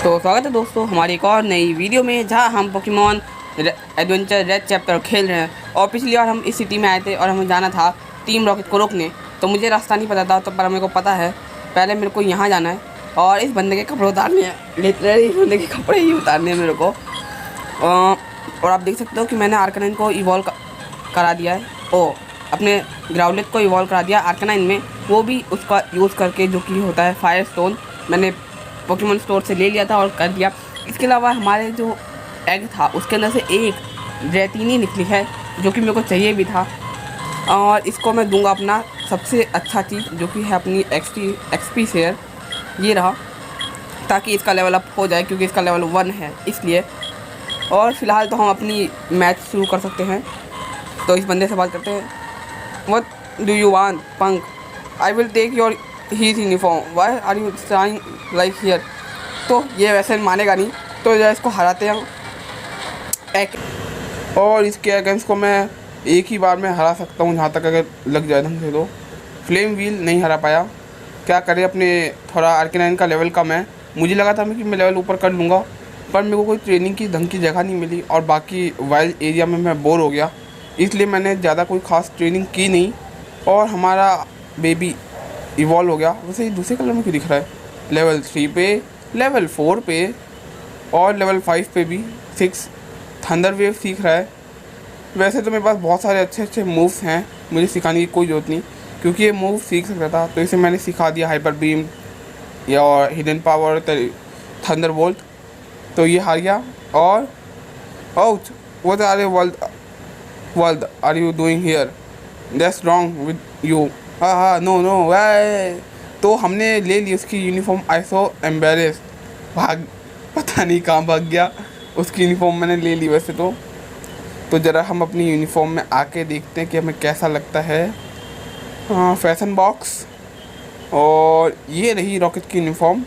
तो स्वागत है दोस्तों हमारी एक और नई वीडियो में, जहां हम पोकेमॉन एडवेंचर रेड चैप्टर खेल रहे हैं। और पिछली बार हम इस सिटी में आए थे और हमें जाना था टीम रॉकेट को रोकने। तो मुझे रास्ता नहीं पता था, तो पर मेरे को पता है पहले मेरे को यहाँ जाना है और इस बंदे के कपड़े उतारने हैं। लिटरली इस बंदे के कपड़े ही उतारने हैं मेरे को। और आप देख सकते हो कि मैंने आर्कनाइन को इवॉल्व करा दिया है। अपने ग्राउलेट को इवॉल्व करा दिया आर्कनाइन में, वो भी उसका यूज़ करके, जो कि होता है फायर स्टोन, मैंने पोकेमॉन स्टोर से ले लिया था और कर दिया। इसके अलावा हमारे जो एग था उसके अंदर से एक रेटिनी निकली है, जो कि मेरे को चाहिए भी था। और इसको मैं दूंगा अपना सबसे अच्छा चीज़, जो कि है अपनी एक्सपी शेयर। ये रहा, ताकि इसका लेवल अप हो जाए, क्योंकि इसका लेवल 1 है इसलिए। और फिलहाल तो हम अपनी मैच शुरू कर सकते हैं। तो इस बंदे से बात करते हैं। What do you want punk? I will take your his uniform, why are you trying like here? तो ये वैसे मानेगा नहीं, तो जरा इसको हराते हैं। और इसके अगेंस्ट को मैं एक ही बार में हरा सकता हूँ, जहाँ तक अगर लग जाए ढंग से। तो फ्लेम व्हील नहीं हरा पाया, क्या करे, अपने थोड़ा आर्कनाइन का लेवल कम है। मुझे लगा था कि मैं लेवल ऊपर कर लूँगा, पर मेरे को कोई ट्रेनिंग की ढंग की जगह नहीं मिली और बाकी वाइल्ड एरिया में मैं बोर हो गया, इसलिए मैंने ज़्यादा कोई ख़ास ट्रेनिंग की नहीं। और हमारा बेबी इवॉल्व हो गया। वैसे ये दूसरे कलर में क्यों दिख रहा है? लेवल 3 पे, लेवल 4 पे और लेवल 5 पे भी 6 थंडर वेव सीख रहा है। वैसे तो मेरे पास बहुत सारे अच्छे अच्छे मूव्स हैं, मुझे सिखाने की कोई ज़रूरत नहीं, क्योंकि ये मूव सीख सकता था। तो इसे मैंने सिखा दिया हाइपर बीम या और हिडन पावर, थंडर बोल्ट। तो ये हार गया। और out, what are you world are you doing here? That's wrong with you. हाँ, नो वे। तो हमने ले ली उसकी यूनिफॉर्म। आई सो एम्बेरेस्ड। पता नहीं कहाँ भाग गया। उसकी यूनिफॉर्म मैंने ले ली वैसे तो ज़रा हम अपनी यूनिफॉर्म में आके देखते हैं कि हमें कैसा लगता है। हाँ, फैशन बॉक्स। और ये रही रॉकेट की यूनिफॉर्म।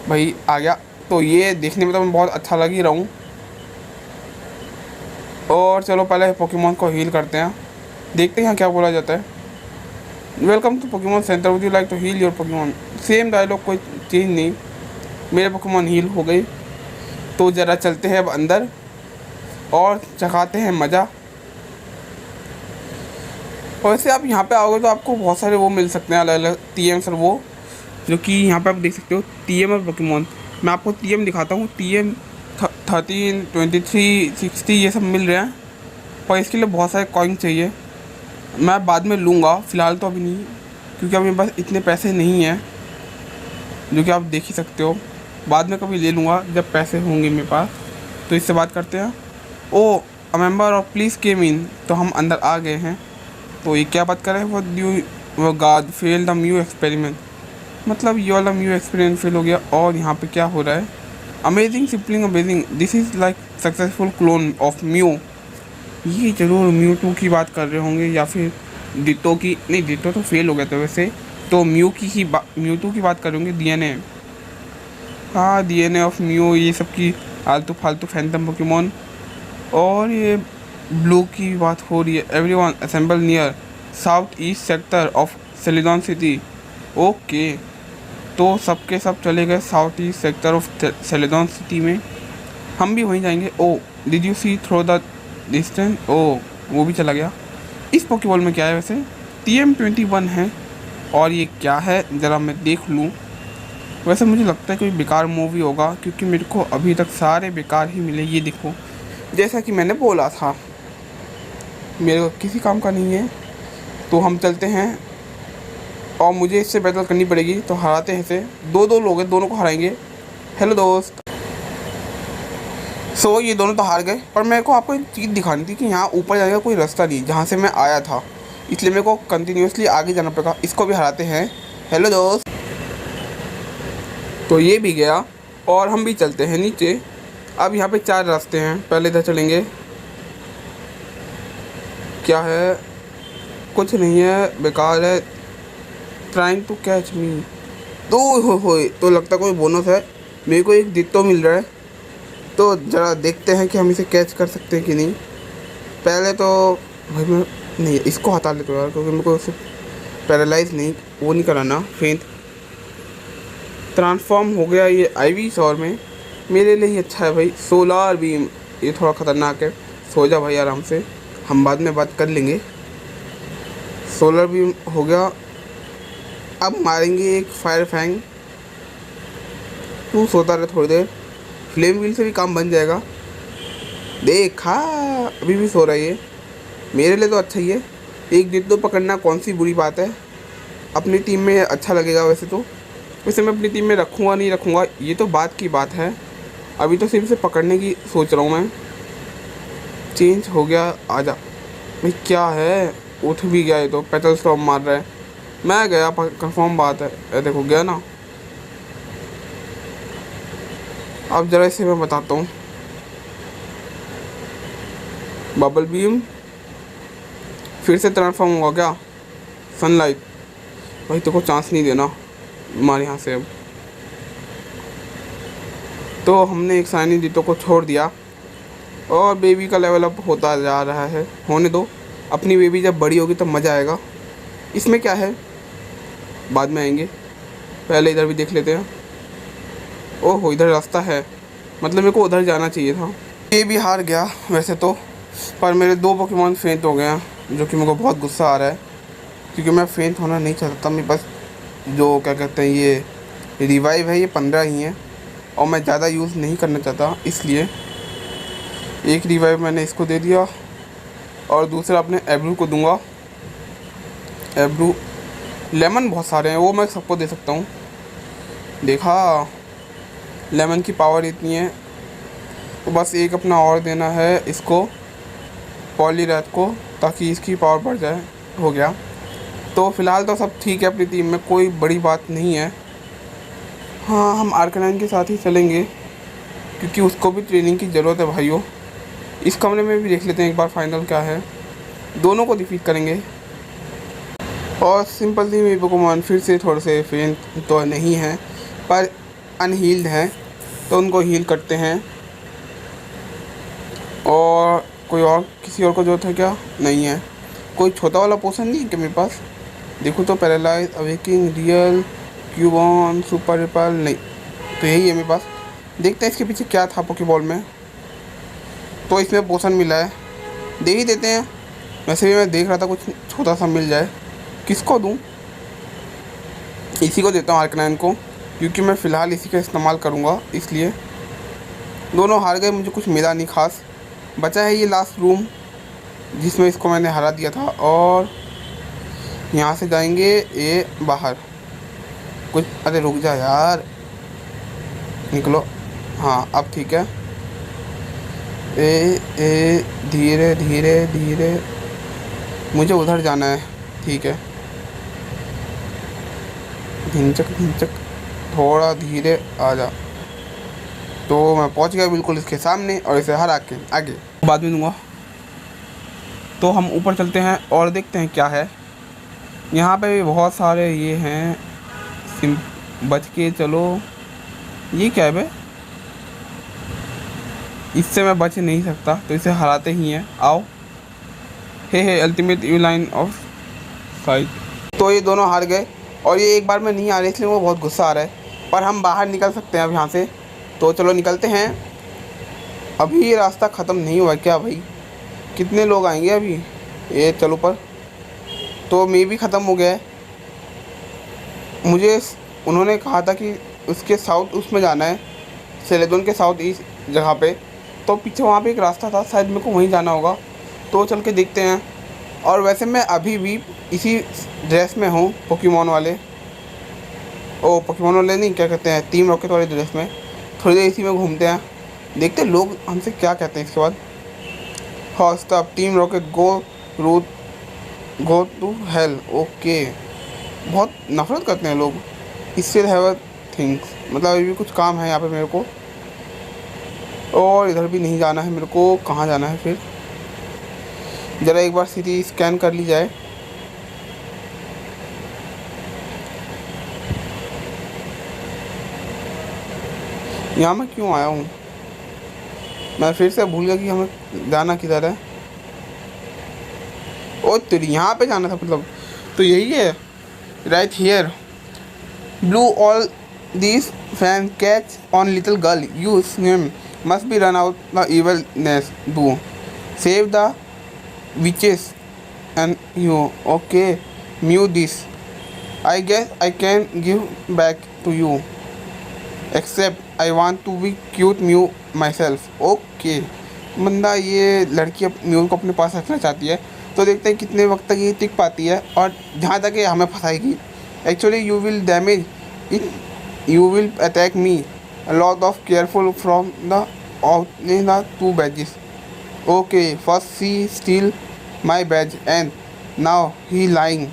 भाई आ गया। तो ये देखने में तो मैं बहुत अच्छा लग ही रहा हूँ। और चलो पहले पोकेमॉन को हील करते हैं, देखते हैं यहाँ क्या बोला जाता है। Welcome to Pokemon centre, would you like to heal your Pokemon? Same dialogue, कोई चेंज नहीं। मेरे पोकेमॉन हील हो गई। तो ज़रा चलते हैं अब अंदर और चखाते हैं मज़ा। वैसे आप यहाँ पे आओगे तो आपको बहुत सारे वो मिल सकते हैं, अलग अलग TM सर, वो जो कि यहाँ पे आप देख सकते हो TM और पोकेमॉन। मैं आपको TM दिखाता हूँ। TM 13, 23, 60 ये सब मिल रहे हैं, पर इसके लिए बहुत सारे कॉइन चाहिए। मैं बाद में लूँगा, फ़िलहाल तो अभी नहीं, क्योंकि अभी मेरे पास इतने पैसे नहीं हैं, जो कि आप देख ही सकते हो। बाद में कभी ले लूँगा जब पैसे होंगे मेरे पास। तो इससे बात करते हैं। ओ अ मेंबर और प्लीज़ केम इन। तो हम अंदर आ गए हैं। तो ये क्या बात कर रहे हैं? वो guard fail the mu experiment, मतलब ये वाला म्यू एक्सपेरिमेंट फेल हो गया। और यहाँ पे क्या हो रहा है? Amazing, simply amazing, this is like successful clone of Mew. ये ज़रूर म्यूटू की बात कर रहे होंगे, या फिर डिटो की। नहीं, डिटो तो फेल हो गया था वैसे। तो म्यूटू की बात करेंगे। DNA, हाँ, DNA ऑफ म्यू, ये सब की आलतू फालतू फैंटम पोकेमॉन। और ये ब्लू की बात हो रही है। Everyone assemble near south east sector of Celadon city. Okay, तो सबके सब चले गए south east sector of Celadon city में, हम भी वहीं जाएंगे। Oh did you see through the distance? ओ वो भी चला गया। इस पोकेबॉल में क्या है वैसे? TM21 है। और ये क्या है ज़रा मैं देख लूँ। वैसे मुझे लगता है कोई बेकार मूवी होगा, क्योंकि मेरे को अभी तक सारे बेकार ही मिले। ये देखो, जैसा कि मैंने बोला था, मेरे को किसी काम का नहीं है। तो हम चलते हैं और मुझे इससे बैटल करनी पड़ेगी। तो हराते हैं इसे। दो लोग हैं, दोनों को हराएंगे। हेलो दोस्त। सो ये दोनों तो हार गए, पर मेरे को आपको एक चीज़ दिखानी थी कि यहाँ ऊपर जाने का कोई रास्ता नहीं, जहाँ से मैं आया था, इसलिए मेरे को कंटिन्यूसली आगे जाना पड़ेगा। इसको भी हराते हैं। हेलो दोस्त। तो ये भी गया और हम भी चलते हैं नीचे। अब यहाँ पे 4 रास्ते हैं। पहले इधर चलेंगे। क्या है? कुछ नहीं है, बेकार है। Trying to catch me. तो लगता कोई बोनस है। मेरे को एक डिट्टो मिल रहा है, तो ज़रा देखते हैं कि हम इसे कैच कर सकते हैं कि नहीं। पहले तो भाई मैं नहीं, इसको हटा लेता हूँ यार, क्योंकि मेरे को पैरालाइज नहीं, वो नहीं कराना, फेंट। ट्रांसफॉर्म हो गया ये आईवी सौर में। मेरे लिए ही अच्छा है भाई। सोलार बीम ये थोड़ा ख़तरनाक है। सो जा भाई आराम से, हम बाद में बात कर लेंगे। सोलर बीम हो गया। अब मारेंगे एक फायर फैंग। तू सोता रहे थोड़ी देर, फ्लेम व्हील से भी काम बन जाएगा। देखा, अभी भी सो रही है। मेरे लिए तो अच्छा ही है। एक दिन तो पकड़ना कौन सी बुरी बात है। अपनी टीम में अच्छा लगेगा वैसे तो। वैसे मैं अपनी टीम में रखूँगा नहीं रखूँगा ये तो बात की बात है। अभी तो सिर्फ से पकड़ने की सोच रहा हूँ मैं। चेंज हो गया, आजा भाई। क्या है, उठ भी गया ये तो। पेटल स्टॉप मार रहा है। मैं गया, कंफर्म बात है। देखो गया ना। अब ज़रा इसे मैं बताता हूँ। बबल बीम फिर से ट्रांसफॉर्म होगा क्या? सनलाइट भाई तेरे को चांस नहीं देना हमारे यहाँ से। अब तो हमने एक साइनी डिटो को छोड़ दिया और बेबी का लेवल अप होता जा रहा है। होने दो, अपनी बेबी जब बड़ी होगी तब मज़ा आएगा। इसमें क्या है, बाद में आएंगे। पहले इधर भी देख लेते हैं। ओहो, इधर रास्ता है, मतलब मेरे को उधर जाना चाहिए था। ये भी हार गया वैसे तो, पर मेरे 2 पोकेमॉन फेंट हो गए हैं, जो कि मेरे को बहुत गुस्सा आ रहा है। क्योंकि मैं फेंट होना नहीं चाहता। मेरे पास जो क्या कहते हैं ये रिवाइव है, ये 15 ही है और मैं ज़्यादा यूज़ नहीं करना चाहता। इसलिए एक रिवाइव मैंने इसको दे दिया और दूसरा अपने एब्रू को दूंगा। एब्रू लेमन बहुत सारे हैं, वो मैं सबको दे सकता हूँ। देखा, लेमन की पावर इतनी है। तो बस एक अपना और देना है इसको, पॉलीरैथ को, ताकि इसकी पावर बढ़ जाए। हो गया। तो फ़िलहाल तो सब ठीक है अपनी टीम में, कोई बड़ी बात नहीं है। हाँ, हम आर्कनाइन के साथ ही चलेंगे क्योंकि उसको भी ट्रेनिंग की ज़रूरत है भाइयों। इस कमरे में भी देख लेते हैं एक बार फाइनल क्या है। दोनों को डिफीट करेंगे। और सिंपल सी मेरे पोकेमॉन फिर से थोड़े से फेंट तो नहीं है पर अनहील्ड हैं, तो उनको हील करते हैं। और कोई और किसी और को ज़रूरत है क्या? नहीं है। कोई छोटा वाला पोशन नहीं है क्या मेरे पास? देखो तो, paralyse, awaking, real, Cubone, super repel, नहीं तो यही है मेरे पास। देखते हैं इसके पीछे क्या था पोकेबॉल में। तो इसमें पोशन मिला है, दे ही देते हैं। वैसे भी मैं देख रहा था कुछ छोटा सा मिल जाए। किसको दूँ? इसी को देता हूँ, आर्कनाइन को, क्योंकि मैं फ़िलहाल इसी का इस्तेमाल करूँगा। इसलिए दोनों हार गए, मुझे कुछ मिला नहीं खास। बचा है ये लास्ट रूम जिसमें इसको मैंने हरा दिया था। और यहाँ से जाएंगे ये बाहर कुछ। अरे रुक जा यार, निकलो। हाँ अब ठीक है। ए धीरे धीरे धीरे, मुझे उधर जाना है। ठीक है, ढिंचक ढिंचक, थोड़ा धीरे आ जा। तो मैं पहुंच गया बिल्कुल इसके सामने और इसे हरा के आगे बाद में दूंगा। तो हम ऊपर चलते हैं और देखते हैं क्या है। यहाँ पे भी बहुत सारे ये हैं। बच के चलो। ये क्या है बे? इससे मैं बच नहीं सकता, तो इसे हराते ही हैं। आओ। Hey ultimate you line of sight. तो ये दोनों हार गए और ये एक बार में नहीं आ रहे, इसलिए वो बहुत गुस्सा आ रहा है। पर हम बाहर निकल सकते हैं अब यहाँ से। तो चलो निकलते हैं। अभी ये रास्ता ख़त्म नहीं हुआ क्या भाई? कितने लोग आएंगे अभी? ये चलो पर तो मे भी ख़त्म हो गया है। मुझे उन्होंने कहा था कि उसके साउथ उसमें जाना है, सेलेडोन के साउथ ईस्ट जगह पे। तो पीछे वहाँ पे एक रास्ता था, शायद मेरे को वहीं जाना होगा। तो चल के देखते हैं। और वैसे मैं अभी भी इसी ड्रेस में हूँ, पोकेमॉन वाले। ओ पोकेमॉन वाले नहीं, क्या कहते हैं, टीम रॉकेट वाले ड्रेस में। थोड़ी देर इसी में घूमते हैं, देखते हैं लोग हमसे क्या कहते हैं इसके बाद। हाँ stop, Team Rocket go to hell. Okay, बहुत नफरत करते हैं लोग। इससे हैव थिंग्स, मतलब अभी भी कुछ काम है यहाँ पे मेरे को। और इधर भी नहीं जाना है मेरे को। कहाँ जाना है फिर? ज़रा एक बार सिटी स्कैन कर ली जाए। यहाँ मैं क्यों आया हूँ? मैं फिर से भूल गया कि हमें जाना किधर है। ओ तेरी, यहाँ पे जाना था मतलब। तो यही है, right here. Blue all These fans catch on little girl. You swim. Must be run out the evilness. Do. Save the witches and you. Okay. Mew this. I guess I can give back to you. Except I want to be cute Mew myself. Okay. बंदा ये लड़की mu को अपने पास रखना चाहती है, तो देखते हैं कितने वक्त तक ये टिक पाती है और जहाँ तक ये हमें फंसाएगी. Actually you will damage it, you will attack me. Lot of careful from the two badges. Okay, first see steal my badge and now he lying.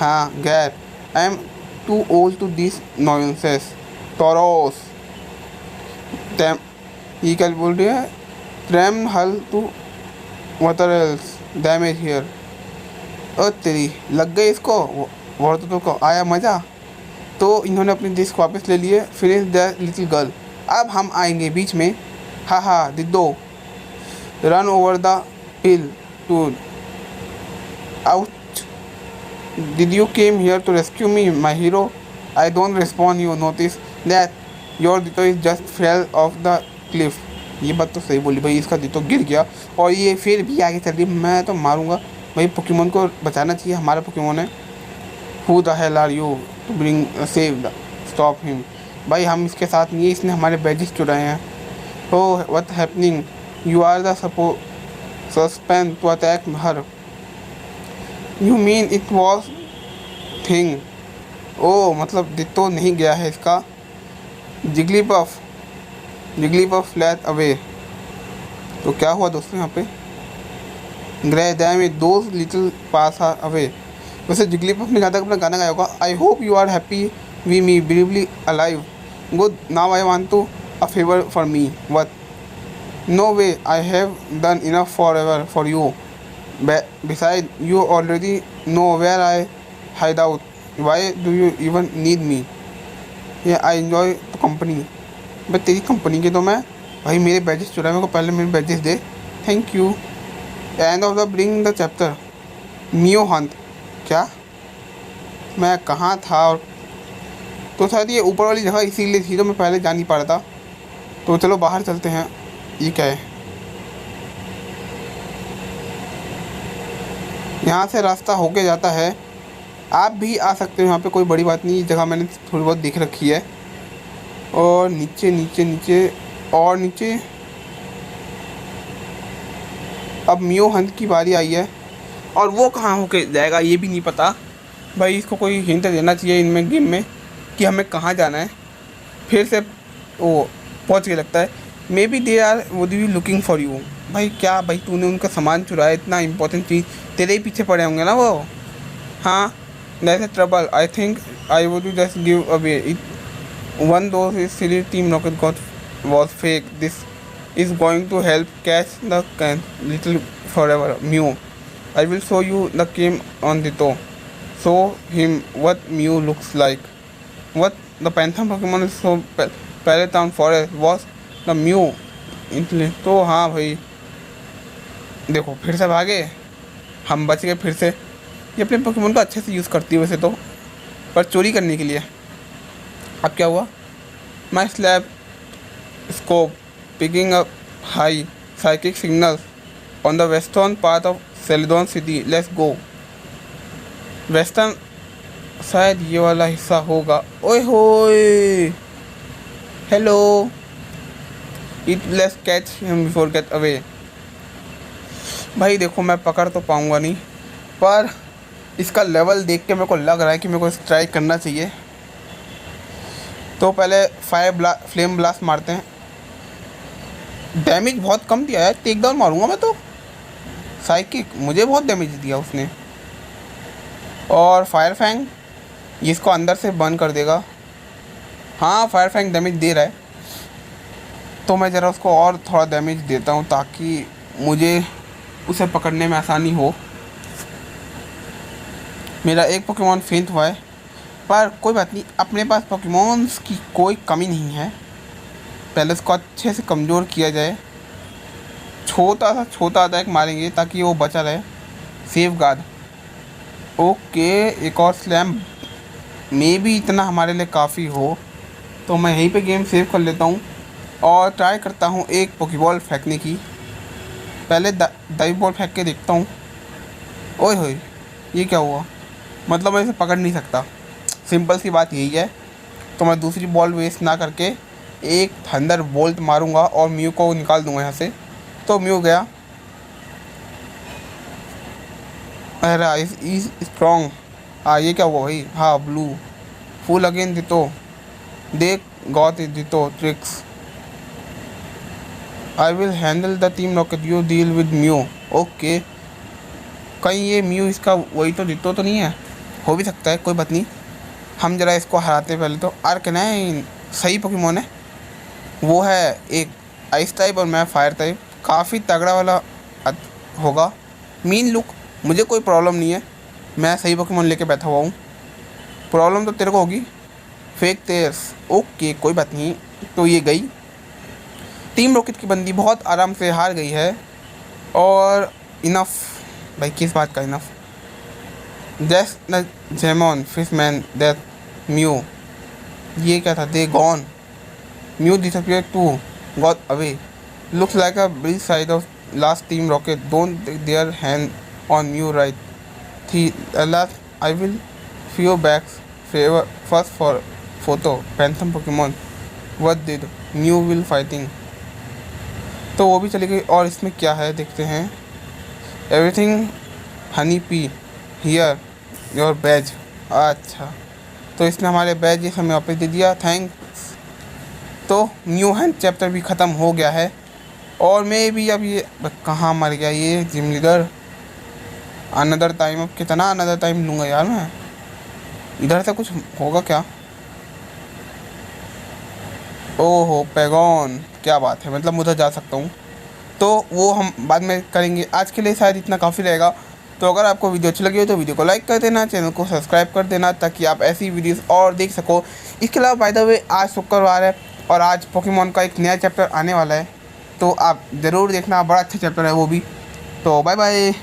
हाँ गैर, I am too old to this nonsense. टोरोस टैम, ये क्या बोल रही है? Tram hull to water else damage here. ओ तेरी, लग गई इसको औरतों को, आया मज़ा. तो इन्होंने अपने देश को वापस ले लिए. Finish the little girl. अब हम आएंगे बीच में. हा हा Ditto, run over the hill to out. Did you came here to rescue me my hero? I don't respond. You notice that your Ditto is just fell off the cliff. ये बात तो सही बोली भाई, इसका दितो गिर गया और ये फिर भी आगे चल रही. मैं तो मारूंगा भाई, पोकेमोन को बचाना चाहिए, हमारा पोकेमोन है. Who the hell are you to bring save the stop him. भाई हम इसके साथ नहीं है, इसने हमारे बैजेस चुराए हैं. Oh what happening, you are the suspense to attack her. You mean it was thing. ओह मतलब दितो नहीं गया है इसका. Jigglypuff flat away. तो क्या हुआ दोस्तों यहाँ पे? ग्रे डैम में those little pass are away. वैसे जिगलीपफ ने जहाँ तक अपना गाना गाया होगा, I hope you are happy we me bravely alive. Good, now I want to a favour for me. What? No way, I have done enough forever for you. Besides, you already know where I hide out. Why do you even need me? Yeah, I enjoy the company. But तेरी company के तो मैं भाई, मेरे badges चुराए, मेरे को पहले मेरे बैजेस दे. Thank you. End of the bring the chapter Mew hunt. क्या मैं कहाँ था? और तो शायद ये ऊपर वाली जगह इसीलिए थी, तो मैं पहले जा नहीं पा रहा था. तो चलो बाहर चलते हैं. ये क्या है? यहाँ से रास्ता होके जाता है. आप भी आ सकते हो यहाँ पे, कोई बड़ी बात नहीं. ये जगह मैंने थोड़ी बहुत देख रखी है. और नीचे नीचे नीचे और नीचे. अब मियो हंट की बारी आई है और वो कहाँ होके जाएगा ये भी नहीं पता. भाई इसको कोई हिंट देना चाहिए इनमें गेम में कि हमें कहाँ जाना है. फिर से वो पहुँच के लगता है. Maybe they are would be looking for you. भाई क्या भाई, तूने उनका सामान चुराया, इतना इंपॉर्टेंट चीज़, तेरे ही पीछे पड़े होंगे ना वो. हाँ that's a trouble. I think I would just give away it. One dose is silly Team Rocket got was fake. This is going to help catch the little forever Mew. I will show you the game on Ditto. Show him what Mew looks like. What the Phantom Pokemon is so Paletown Forest was the Mew. तो हाँ भाई देखो फिर से भागे, हम बच गए फिर से. ये अपने पोकेमोन को अच्छे से यूज़ करती है वैसे तो, पर चोरी करने के लिए. अब क्या हुआ? My slab scope picking up high psychic signals on the western part of Celadon city. Let's go. Western शायद ये वाला हिस्सा होगा. ओए होए, hello. It let's catch him before get away. भाई देखो मैं पकड़ तो पाऊँगा नहीं, पर इसका लेवल देख के मेरे को लग रहा है कि मेरे को स्ट्राइक करना चाहिए. तो पहले फ्लेम ब्लास्ट मारते हैं. डैमेज बहुत कम दिया है, टेक डाउन मारूंगा मैं तो. साइकिक मुझे बहुत डैमेज दिया उसने. और फायर फैंग ये इसको अंदर से बर्न कर देगा. हाँ फायर फैंग डैमेज दे रहा है, तो मैं ज़रा उसको और थोड़ा डैमेज देता हूँ ताकि मुझे उसे पकड़ने में आसानी हो. मेरा एक पोकेमॉन फेंट हुआ है, पर कोई बात नहीं, अपने पास पोकेमॉन्स की कोई कमी नहीं है. पहले उसको अच्छे से कमज़ोर किया जाए. छोटा अटैक मारेंगे ताकि वो बचा रहे. Safe guard. ओके, एक और स्लैम मे भी इतना हमारे लिए काफ़ी हो. तो मैं यहीं पे गेम सेव कर लेता हूँ और ट्राई करता हूँ एक पोकेबॉल फेंकने की। पहले दाइव बॉल फेंक के देखता हूँ। ओए होए, ये क्या हुआ? मतलब मैं इसे पकड़ नहीं सकता। सिंपल सी बात यही है। तो मैं दूसरी बॉल वेस्ट ना करके एक थंडर बोल्ट मारूंगा और म्यू को निकाल दूंगा यहाँ से। तो म्यू गया। अरे इज स्ट्रॉन्ग। हाँ, ये क्या हुआ भाई? हाँ, ब्लू फुल अगेन दितो। देख got it Ditto tricks. I will handle the Team Rocket, you deal with Mew. Okay, कहीं ये म्यू इसका वही तो दितो तो नहीं है? हो भी सकता है, कोई बात नहीं। हम जरा इसको हराते पहले तो। आर्कनाइन सही पोकेमॉन है। वो है एक आइस टाइप और मैं फायर टाइप। काफ़ी तगड़ा वाला होगा। मीन लुक, मुझे कोई प्रॉब्लम नहीं है। मैं सही पोकेमॉन लेके बैठा हुआ हूँ। प्रॉब्लम तो तेरे को होगी, फेक तेयर्स। ओके, कोई बात नहीं। तो ये गई। टीम रॉकेट की बंदी बहुत आराम से हार गई है। और इनफ भाई, किस बात का इनफ? जस्ट न जेमॉन फिशमैन दैट म्यू। ये क्या था? They gone. Mew disappear to got away. Looks like a bridge side of last Team Rocket. Don't there hand on Mew right the last. I will few backs favour first for photo phantom Pokémon what did Mew will fighting. तो वो भी चली गई। और इसमें क्या है देखते हैं। Everything honey P here your badge. अच्छा, तो इसने हमारे बैज हमें वापस दे दिया, थैंक्स। तो न्यू हैंड चैप्टर भी ख़त्म हो गया है। और मैं भी अब ये कहाँ मर गया ये जिम लीडर। अनदर टाइम, अब कितना अनदर टाइम लूँगा यार मैं? इधर से कुछ होगा क्या? ओहो पैगॉन, क्या बात है, मतलब मैं उधर जा सकता हूँ। तो वो हम बाद में करेंगे। आज के लिए शायद इतना काफ़ी रहेगा। तो अगर आपको वीडियो अच्छी लगी हो तो वीडियो को लाइक कर देना, चैनल को सब्सक्राइब कर देना ताकि आप ऐसी वीडियोस और देख सको। इसके अलावा बाय द वे आज शुक्रवार है और आज पोकेमॉन का एक नया चैप्टर आने वाला है, तो आप ज़रूर देखना। बड़ा अच्छा चैप्टर है वो भी। तो बाय बाय।